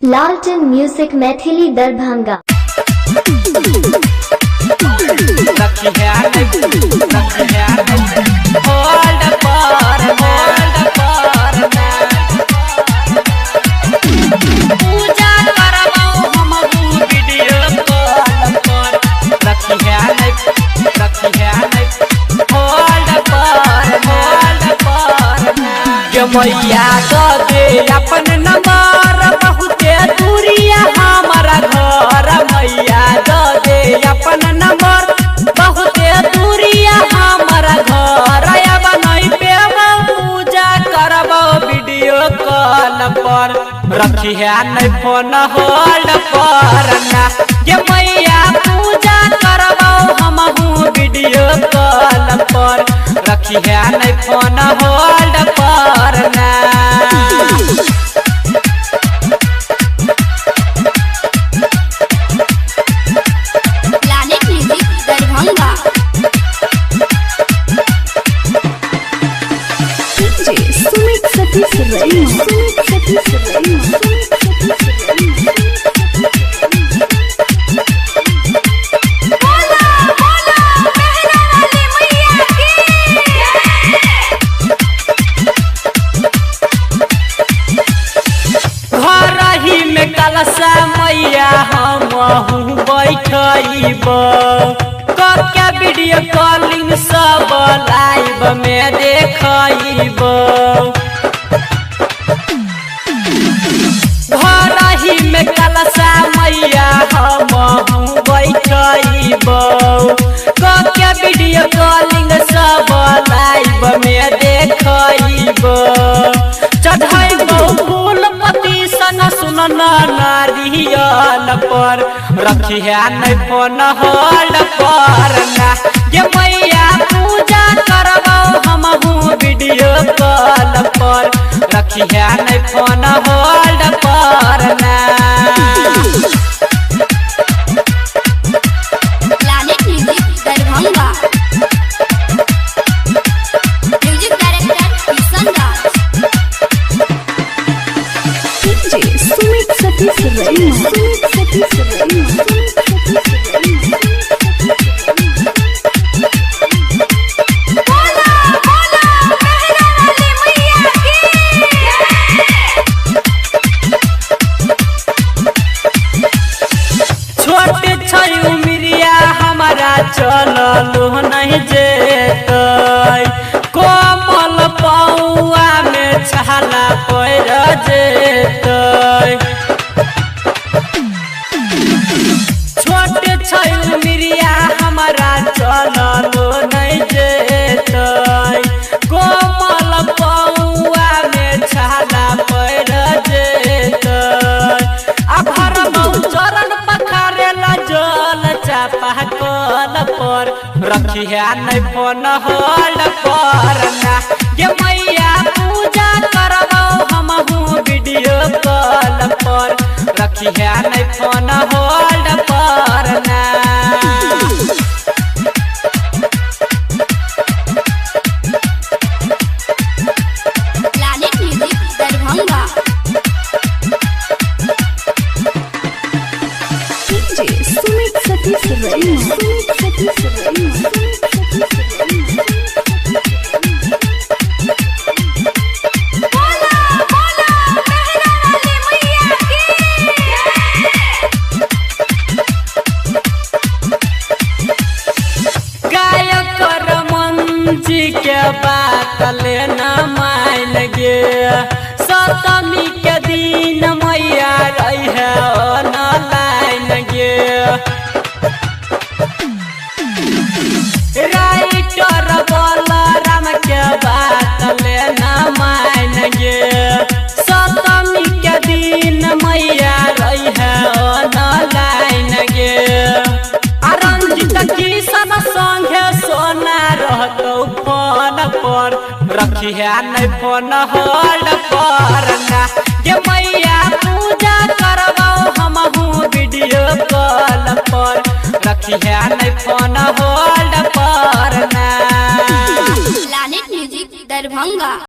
लालटेन म्यूजिक मैथिली दरभंगा। मैया दे अपन नंबर बहुते दूरिया हमारा घर। मैया दे अपन नंबर बहुते दूरिया हमारा घर। अब नहीं पेबो पूजा करबो वीडियो कॉल पर। रखी है नहीं फोन होल्ड पर ना ये मैया पूजा करबो हम वीडियो कॉल पर। रखी है नहीं फोन होल्ड पर ना। कलसा मैया हम बैठब करके वीडियो कॉलिंग सब लाइव में देखब। घर ही में कलसा मैया हम बैठब करके वीडियो कॉलिंग सब लाइव में देखब। चढ़ाइबो फूल पति सन सुन नारियल पर। रखी है नहीं फोन होल्ड पर ना ये मैया पूजा करबो हम वीडियो कॉल पर। रखी है नहीं फोन होल्ड पर ना। छोटे छै उमरिया हमारा चललो नहीं जेतै। कोमल पौआ में छाला पड़ जेतै। छोटे छै उमरिया हमारा चललो नहीं जेतै। कोमल पौआ में छाला पड़ जेतै। आभर चरण जल चापा कल पर। रखी है नहीं फोन होल्ड पर ना ये मैया पूजा करबो हम वीडियो कॉल पर। रखी है नहीं फोन होल्ड पर ना। जी के बात लेना मान गे सप्तमी के दिन मैया रही है ऑनलाइन गे। राइटर बलराम के बात लेना मान गे सप्तमी के दिन मैया रही है ऑनलाइन गे। रंजित किशन संगे सोना रहतो फोन पर। रखी है नहीं फोन होल्ड पर ना ये मैया पूजा करबो हम वीडियो कॉल पर। रखी है नहीं फोन होल्ड पर ना। लालटेन म्यूजिक दरभंगा।